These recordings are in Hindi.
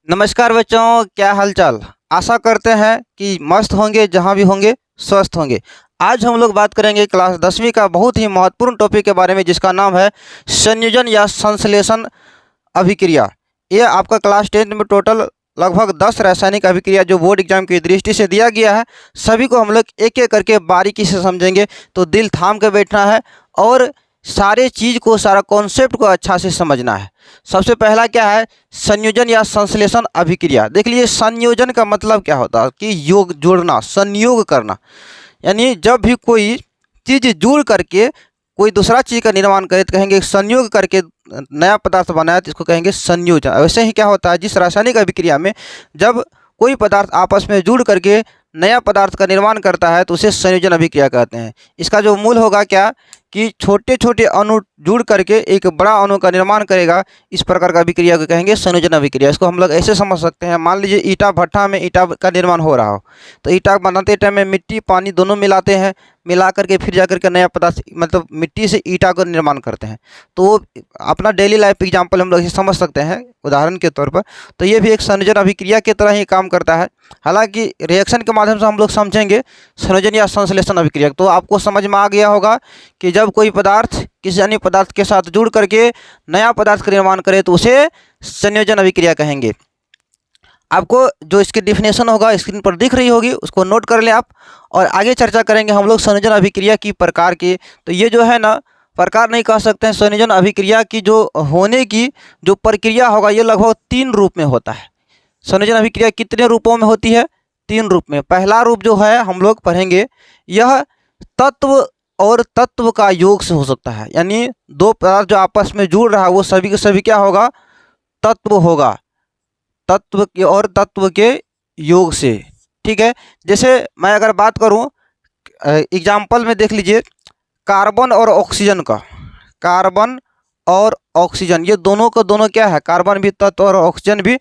नमस्कार बच्चों, क्या हालचाल। आशा करते हैं कि मस्त होंगे, जहां भी होंगे स्वस्थ होंगे। आज हम लोग बात करेंगे क्लास 10वीं का बहुत ही महत्वपूर्ण टॉपिक के बारे में, जिसका नाम है संयोजन या संश्लेषण अभिक्रिया। ये आपका क्लास 10 में टोटल लगभग 10 रासायनिक अभिक्रिया जो बोर्ड एग्जाम की दृष्टि से दिया गया है, सभी को हम लोग एक एक करके बारीकी से समझेंगे। तो दिल थाम के बैठना है और सारे चीज़ को, सारा कॉन्सेप्ट को अच्छा से समझना है। सबसे पहला क्या है, संयोजन या संश्लेषण अभिक्रिया। देख लीजिए, संयोजन का मतलब क्या होता है कि योग जोड़ना, संयोग करना। यानी जब भी कोई चीज़ जुड़ करके कोई दूसरा चीज़ का निर्माण करे तो कहेंगे संयोग करके नया पदार्थ बनाया, तो इसको कहेंगे संयोजन। वैसे ही क्या होता है, जिस रासायनिक अभिक्रिया में जब कोई पदार्थ आपस में जुड़ करके नया पदार्थ का निर्माण करता है तो उसे संयोजन अभिक्रिया कहते हैं। इसका जो मूल होगा क्या कि छोटे छोटे अणु जुड़ करके एक बड़ा अणु का निर्माण करेगा, इस प्रकार का अभिक्रिया को कहेंगे संयोजन अभिक्रिया। इसको हम लोग ऐसे समझ सकते हैं, मान लीजिए ईटा भट्ठा में ईटा का निर्माण हो रहा हो, तो ईटा बनाते टाइम में मिट्टी पानी दोनों मिलाते हैं, मिला करके फिर जा करके नया पदार्थ मतलब मिट्टी से ईटा का निर्माण करते हैं। तो वो अपना डेली लाइफ एग्जाम्पल हम लोग इसे समझ सकते हैं उदाहरण के तौर पर। तो ये भी एक संयोजन अभिक्रिया की तरह ही काम करता है। हालांकि रिएक्शन के माध्यम से हम लोग समझेंगे संयोजन या संश्लेषण अभिक्रिया। तो आपको समझ में आ गया होगा कि जब कोई पदार्थ किसी अन्य पदार्थ के साथ जुड़ करके नया पदार्थ का निर्माण करे तो उसे संयोजन अभिक्रिया कहेंगे। आपको जो इसकी डिफिनेशन होगा स्क्रीन पर दिख रही होगी, उसको नोट कर लें आप। और आगे चर्चा करेंगे हम लोग संयोजन अभिक्रिया की प्रकार की। तो ये जो है ना, प्रकार नहीं कह सकते हैं, संयोजन अभिक्रिया की जो होने की जो प्रक्रिया होगा ये लगभग 3 रूप में होता है। संयोजन अभिक्रिया कितने रूपों में होती है? 3 रूप में। पहला रूप जो है हम लोग पढ़ेंगे, यह तत्व और तत्व का योग से हो सकता है। यानी दो पदार्थ जो आपस में जुड़ रहा है वो सभी के सभी क्या होगा? तत्व होगा, तत्व के और तत्व के योग से। ठीक है, जैसे मैं अगर बात करूं एग्जाम्पल में देख लीजिए, कार्बन और ऑक्सीजन का। कार्बन और ऑक्सीजन ये दोनों को दोनों क्या है? कार्बन भी तत्व और ऑक्सीजन भी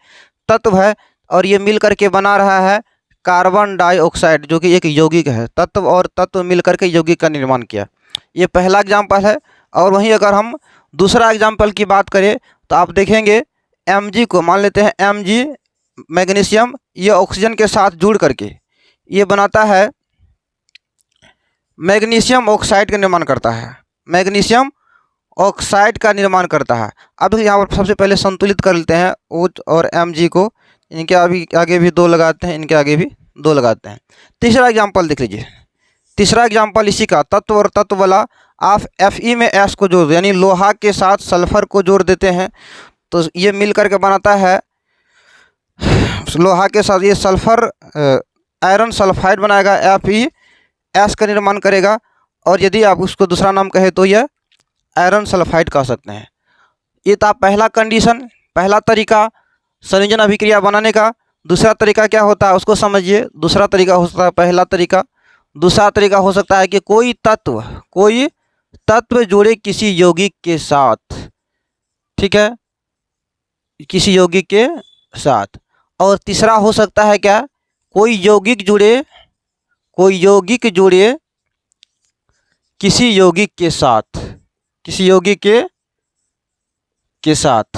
तत्व है, और ये मिल करके बना रहा है कार्बन डाइऑक्साइड, जो कि एक यौगिक है। तत्व और तत्व मिल करके यौगिक का निर्माण किया। ये पहला एग्जाम्पल है। और वहीं अगर हम दूसरा एग्जाम्पल की बात करें तो आप देखेंगे Mg को मान लेते हैं, Mg मैग्नीशियम, ये ऑक्सीजन के साथ जुड़ करके ये बनाता है मैग्नीशियम ऑक्साइड का निर्माण करता है। मैग्नीशियम ऑक्साइड का निर्माण करता है। अब यहाँ पर सबसे पहले संतुलित कर लेते हैं OH और Mg को। इनके अभी आगे भी 2 लगाते हैं, इनके आगे भी 2 लगाते हैं। तीसरा एग्जाम्पल देख लीजिए। तीसरा एग्जाम्पल इसी का, तत्व और तत्व वाला। आप Fe में S को जोड़ दो, यानी लोहा के साथ सल्फर को जोड़ देते हैं, तो ये मिल करके बनाता है लोहा के साथ ये सल्फर आयरन सल्फाइड बनाएगा, FeS का निर्माण करेगा। और यदि आप उसको दूसरा नाम कहें तो यह आयरन सल्फाइड कह सकते हैं। ये था पहला कंडीशन, पहला तरीका संयोजन अभिक्रिया बनाने का। दूसरा तरीका क्या होता है उसको समझिए। दूसरा तरीका हो सकता है, पहला तरीका, दूसरा तरीका हो सकता है कि कोई तत्व जुड़े किसी यौगिक के साथ। ठीक है, किसी यौगिक के साथ। और तीसरा हो सकता है क्या, कोई यौगिक जुड़े किसी यौगिक के साथ, किसी यौगिक के साथ।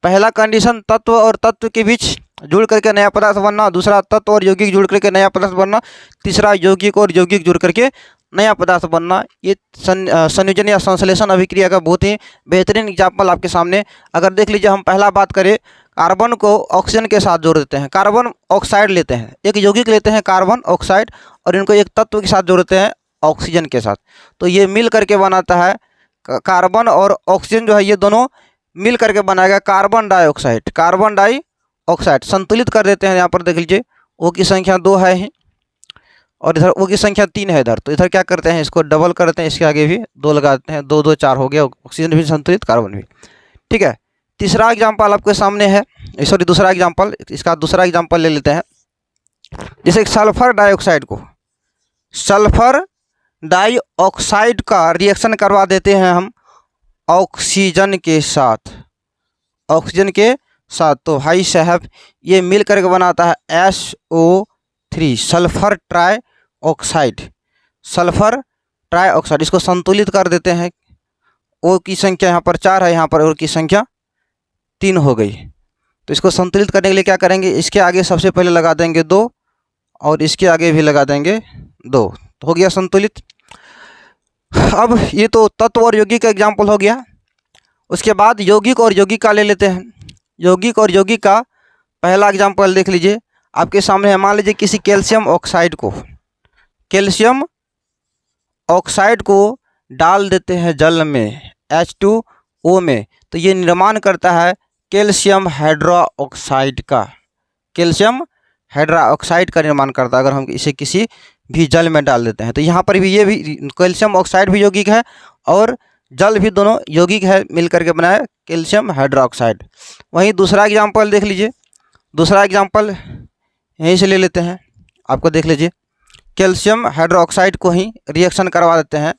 पहला कंडीशन तत्व और तत्व के बीच जुड़ करके नया पदार्थ बनना, दूसरा तत्व और यौगिक जुड़ करके नया पदार्थ बनना, तीसरा यौगिक और यौगिक जुड़ करके नया पदार्थ बनना। ये संयोजन या संश्लेषण अभिक्रिया का बहुत ही बेहतरीन एग्जाम्पल आपके सामने। अगर देख लीजिए, हम पहला बात करें, कार्बन को ऑक्सीजन के साथ जोड़ देते हैं, कार्बन ऑक्साइड लेते हैं, एक यौगिक लेते हैं कार्बन ऑक्साइड, और इनको एक तत्व के साथ जोड़ते हैं ऑक्सीजन के साथ। तो ये मिल करके बनाता है कार्बन और ऑक्सीजन जो है ये दोनों मिल करके बनाएगा कार्बन डाइऑक्साइड। कार्बन डाइऑक्साइड संतुलित कर देते हैं। यहाँ पर देख लीजिए, O की संख्या 2 है ही, और इधर O की संख्या 3 है इधर। तो इधर क्या करते हैं, इसको डबल करते हैं, इसके आगे भी 2 लगाते हैं, 2 2 4 हो गया, ऑक्सीजन भी संतुलित, कार्बन भी। ठीक है, तीसरा एग्जाम्पल आपके सामने है, सॉरी दूसरा एग्जाम्पल, इसका दूसरा एग्जाम्पल ले लेते हैं। जैसे सल्फर डाइऑक्साइड को, सल्फर डाइऑक्साइड का रिएक्शन करवा देते हैं हम ऑक्सीजन के साथ, ऑक्सीजन के साथ। तो भाई साहब ये मिल करके बनाता है SO3, sulphur trioxide, sulphur trioxide. इसको संतुलित कर देते हैं। O की संख्या यहाँ पर 4 है, यहाँ पर O की संख्या 3 हो गई। तो इसको संतुलित करने के लिए क्या करेंगे, इसके आगे सबसे पहले लगा देंगे 2 और इसके आगे भी लगा देंगे 2, तो हो गया संतुलित। अब ये तो तत्व और यौगिक का एग्जाम्पल हो गया। उसके बाद यौगिक और यौगिका ले लेते हैं। यौगिक और यौगिका पहला एग्जाम्पल देख लीजिए आपके सामने है। मान लीजिए किसी कैल्शियम ऑक्साइड को डाल देते हैं जल में H2O में, तो ये निर्माण करता है कैल्शियम हाइड्रोक्साइड का निर्माण करता है अगर हम इसे किसी भी जल में डाल देते हैं। तो यहाँ पर भी ये भी कैल्शियम ऑक्साइड भी यौगिक है और जल भी, दोनों यौगिक है, मिल करके बनाया कैल्शियम हाइड्रोक्साइड। वहीं दूसरा एग्जाम्पल देख लीजिए। दूसरा एग्जाम्पल यहीं से ले लेते हैं। आपको देख लीजिए, कैल्शियम हाइड्रोक्साइड को ही रिएक्शन करवा देते हैं,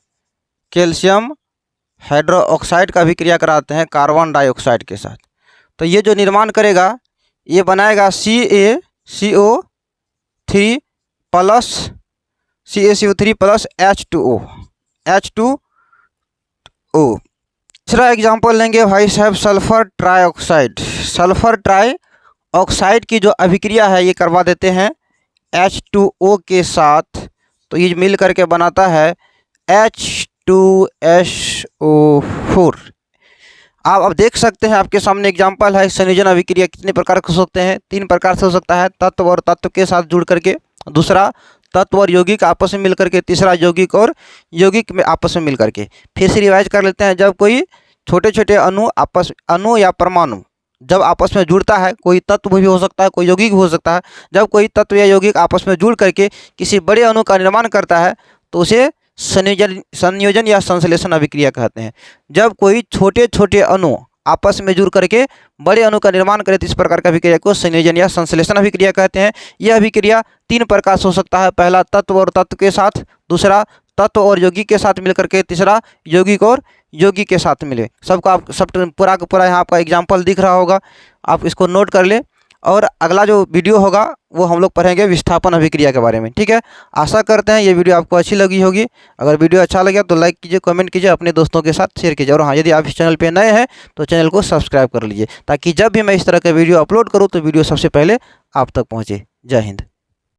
कैल्शियम हाइड्रोक्साइड का भी क्रिया कराते हैं कार्बन डाइऑक्साइड के साथ। तो ये जो निर्माण करेगा ये बनाएगा CaCO3 प्लस H2O। तीसरा एग्जाम्पल लेंगे भाई साहब सल्फर ट्राईऑक्साइड की जो अभिक्रिया है ये करवा देते हैं H2O के साथ, तो ये मिल करके बनाता है H2SO4। आप अब देख सकते हैं आपके सामने एग्जाम्पल है। संयोजन अभिक्रिया कितने प्रकार के हो सकते हैं, 3 प्रकार से हो सकता है, तत्व और तत्व के साथ जुड़ करके, दूसरा तत्व और यौगिक आपस में मिल करके, तीसरा यौगिक और यौगिक में आपस में मिल करके। फिर से रिवाइज कर लेते हैं। जब कोई छोटे छोटे अणु या परमाणु जब आपस में जुड़ता है, कोई तत्व भी हो सकता है, कोई यौगिक भी हो सकता है, जब कोई तत्व या यौगिक आपस में जुड़ करके किसी बड़े अणु का निर्माण करता है तो उसे संयोजन या संश्लेषण अभिक्रिया कहते हैं। जब कोई छोटे छोटे अणु आपस में जुड़ करके बड़े अणु का निर्माण करे तो इस प्रकार का अभिक्रिया को संयोजन या संश्लेषण अभिक्रिया कहते हैं। यह अभिक्रिया 3 प्रकार से हो सकता है, पहला तत्व और तत्व के साथ, दूसरा तत्व और यौगिक के साथ मिलकर के, तीसरा यौगिक और यौगिक के साथ मिले। सबका सब पूरा का पूरा यहाँ आपका एग्जाम्पल दिख रहा होगा, आप इसको नोट कर ले। और अगला जो वीडियो होगा वो हम लोग पढ़ेंगे विस्थापन अभिक्रिया के बारे में, ठीक है। आशा करते हैं ये वीडियो आपको अच्छी लगी होगी। अगर वीडियो अच्छा लगा तो लाइक कीजिए, कमेंट कीजिए, अपने दोस्तों के साथ शेयर कीजिए। और हाँ, यदि आप इस चैनल पे नए हैं तो चैनल को सब्सक्राइब कर लीजिए, ताकि जब भी मैं इस तरह का वीडियो अपलोड करूँ तो वीडियो सबसे पहले आप तक पहुँचे। जय हिंद।